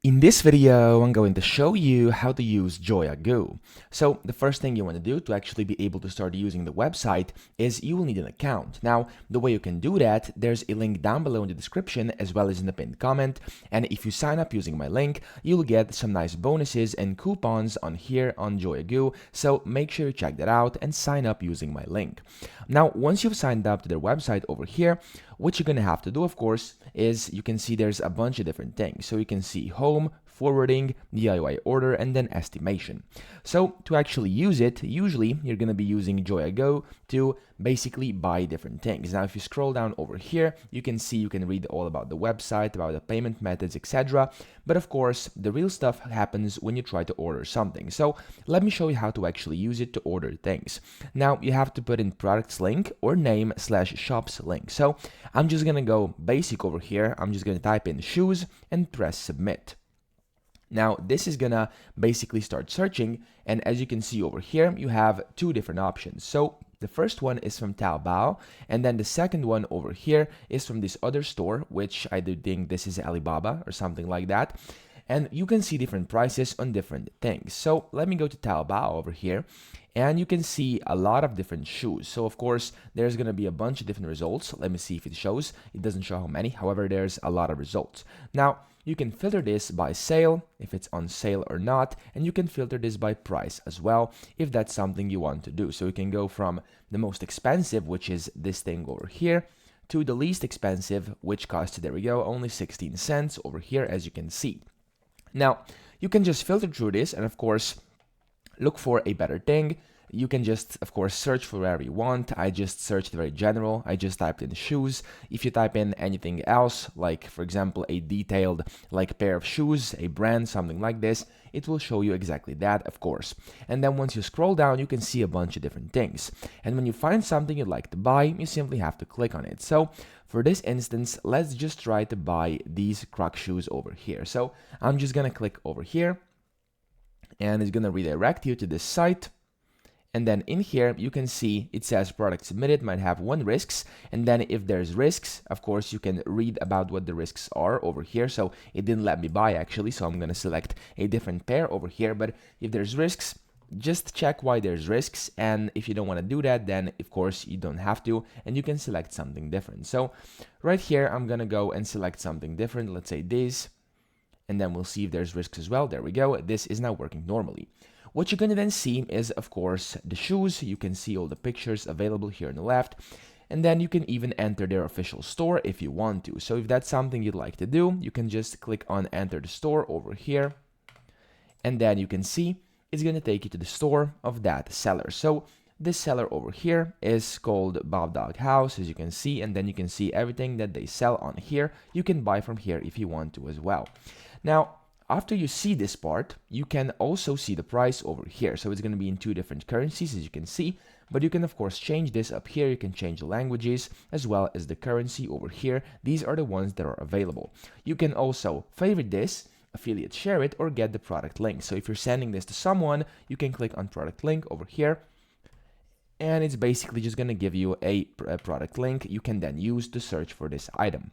In this video, I'm going to show you how to use JoyaGoo. So the first thing you want to do to actually be able to start using the website is you will need an account. Now, the way you can do that, there's a link down below in the description as well as in the pinned comment. And if you sign up using my link, you'll get some nice bonuses and coupons on here on JoyaGoo. So make sure you check that out and sign up using my link. Now, once you've signed up to their website over here, what you're going to have to do, of course, is you can see there's a bunch of different things. So you can see home, forwarding, DIY order, and then estimation. So to actually use it, usually you're going to be using JoyaGoo to basically buy different things. Now, if you scroll down over here, you can see you can read all about the website, about the payment methods, etc. But of course, the real stuff happens when you try to order something. So let me show you how to actually use it to order things. Now, you have to put in products link or name / shops link. So I'm just going to go basic over here. I'm just going to type in shoes and press submit. Now, this is gonna basically start searching, and as you can see over here, you have two different options. So the first one is from Taobao, and then the second one over here is from this other store, which I do think this is Alibaba or something like that. And you can see different prices on different things. So let me go to Taobao over here, and you can see a lot of different shoes. So of course, there's gonna be a bunch of different results. Let me see if it shows. It doesn't show how many, however, there's a lot of results. Now, you can filter this by sale, if it's on sale or not, and you can filter this by price as well, if that's something you want to do. So you can go from the most expensive, which is this thing over here, to the least expensive, which costs, there we go, only 16 cents over here, as you can see. Now, you can just filter through this and of course, look for a better thing. You can just, of course, search for wherever you want. I just searched very general. I just typed in shoes. If you type in anything else, like, for example, a detailed, like, pair of shoes, a brand, something like this, it will show you exactly that, of course. And then once you scroll down, you can see a bunch of different things. And when you find something you'd like to buy, you simply have to click on it. So for this instance, let's just try to buy these Croc shoes over here. So I'm just gonna click over here, and it's gonna redirect you to this site. And then in here, you can see it says product submitted might have 1 risks. And then if there's risks, of course, you can read about what the risks are over here. So it didn't let me buy actually. So I'm going to select a different pair over here. But if there's risks, just check why there's risks. And if you don't want to do that, then of course you don't have to, and you can select something different. So right here, I'm going to go and select something different. Let's say this, and then we'll see if there's risks as well. There we go. This is now working normally. What you're going to then see is, of course, the shoes. You can see all the pictures available here on the left. And then you can even enter their official store if you want to. So if that's something you'd like to do, you can just click on enter the store over here. And then you can see it's going to take you to the store of that seller. So this seller over here is called Bob Dog House, as you can see. And then you can see everything that they sell on here. You can buy from here if you want to as well. Now, after you see this part, you can also see the price over here. So it's going to be in 2 different currencies, as you can see, but you can of course change this up here. You can change the languages as well as the currency over here. These are the ones that are available. You can also favorite this, affiliate share it, or get the product link. So if you're sending this to someone, you can click on product link over here, and it's basically just going to give you a product link you can then use to search for this item.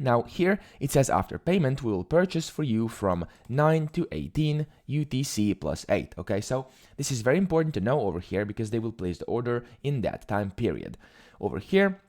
Now here it says after payment we will purchase for you from 9 to 18 UTC plus 8. Okay, so this is very important to know over here because they will place the order in that time period. Over here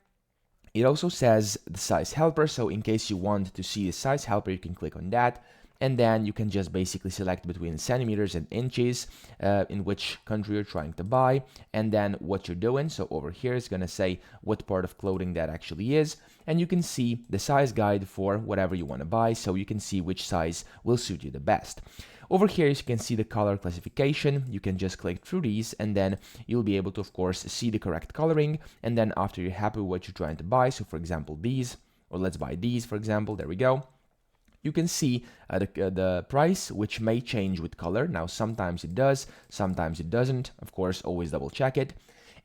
it also says the size helper, so in case you want to see the size helper, you can click on that. And then you can just basically select between centimeters and inches in which country you're trying to buy, and then what you're doing. So over here is going to say what part of clothing that actually is, and you can see the size guide for whatever you want to buy, so you can see which size will suit you the best. Over here, you can see the color classification. You can just click through these, and then you'll be able to, of course, see the correct coloring. And then after you're happy with what you're trying to buy, so for example, these, or let's buy these, for example, there we go. You can see the price, which may change with color. Now, sometimes it does, sometimes it doesn't. Of course, always double check it.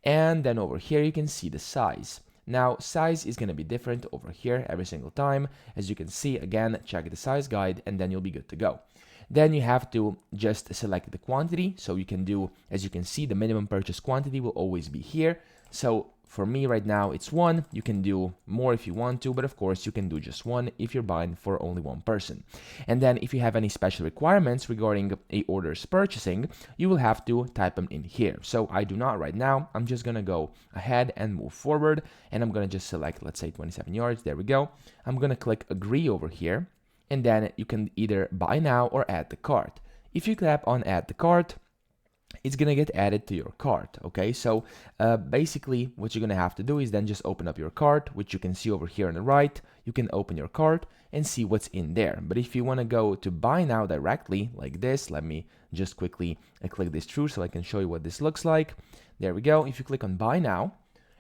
And then over here, you can see the size. Now, size is going to be different over here every single time. As you can see, again, check the size guide, and then you'll be good to go. Then you have to just select the quantity. So you can do, as you can see, the minimum purchase quantity will always be here. So for me right now it's 1. You can do more if you want to, but of course you can do just 1 if you're buying for only 1 person. And then if you have any special requirements regarding a order's purchasing, you will have to type them in here. So I do not right now. I'm just gonna go ahead and move forward, and I'm gonna just select, let's say 27 yards. There we go. I'm gonna click agree over here, and then you can either buy now or add the cart. If you tap on add the cart, it's gonna get added to your cart. Okay, so basically what you're gonna have to do is then just open up your cart, which you can see over here on the right. You can open your cart and see what's in there. But if you want to go to buy now directly like this, let me just quickly click this through so I can show you what this looks like. There we go. If you click on buy now,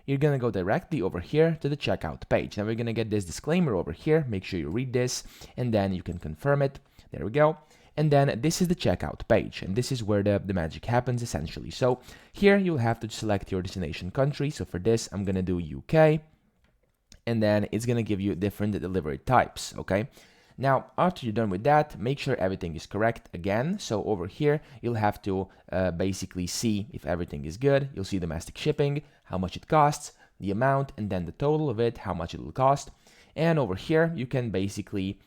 you're gonna go directly over here to the checkout page. Now we're gonna get this disclaimer over here. Make sure you read this, and then you can confirm it. There we go. And then this is the checkout page, and this is where the magic happens essentially. So here you'll have to select your destination country. So for this, I'm gonna do UK, and then it's gonna give you different delivery types, okay? Now, after you're done with that, make sure everything is correct again. So over here, you'll have to basically see if everything is good. You'll see domestic shipping, how much it costs, the amount, and then the total of it, how much it will cost. And over here, you can basically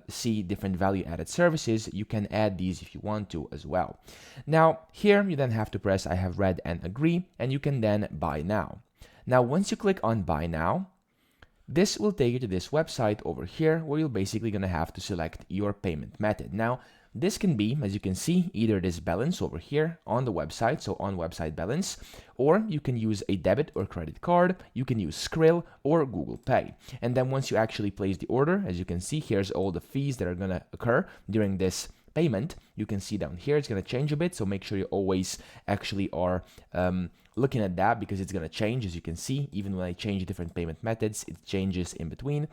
see different value-added services. You can add these if you want to as well. Now, here you then have to press I have read and agree, and you can then buy now. Now, once you click on buy now, this will take you to this website over here where you're basically going to have to select your payment method. Now, this can be, as you can see, either this balance over here on the website, so on website balance, or you can use a debit or credit card, you can use Skrill or Google Pay. And then once you actually place the order, as you can see, here's all the fees that are going to occur during this payment. You can see down here, it's going to change a bit, so make sure you always actually are looking at that, because it's going to change. As you can see, even when I change different payment methods, it changes in between.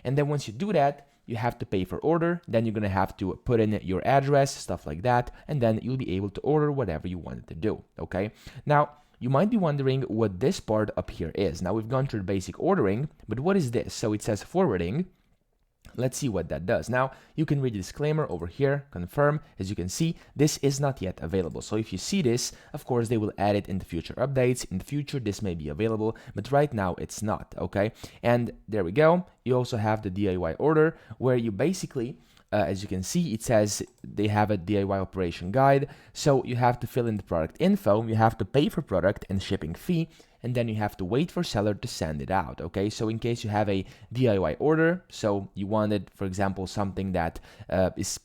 And then once you do that, you have to pay for order, then you're going to have to put in your address, stuff like that, and then you'll be able to order whatever you wanted to do, okay? Now, you might be wondering what this part up here is. Now, we've gone through the basic ordering, but what is this? So it says forwarding. Let's see what that does. Now, you can read the disclaimer over here, confirm. As you can see, this is not yet available. So if you see this, of course, they will add it in the future updates. In the future, this may be available, but right now it's not, okay? And there we go. You also have the DIY order, where you basically, as you can see, it says they have a DIY operation guide. So you have to fill in the product info, you have to pay for product and shipping fee, and then you have to wait for seller to send it out, okay? So in case you have a DIY order, so you wanted, for example, something that is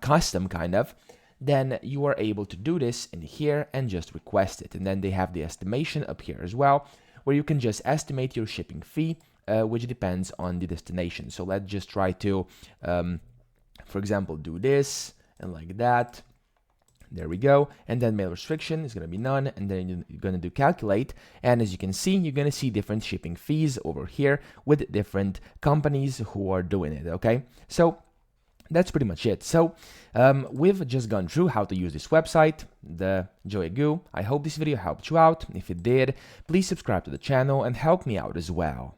custom kind of, then you are able to do this in here and just request it. And then they have the estimation up here as well, where you can just estimate your shipping fee, which depends on the destination. So let's just try to, for example, do this and like that. There we go. And then mail restriction is going to be none. And then you're going to do calculate. And as you can see, you're going to see different shipping fees over here with different companies who are doing it. Okay. So that's pretty much it. So we've just gone through how to use this website, the JoyaGoo. I hope this video helped you out. If it did, please subscribe to the channel and help me out as well.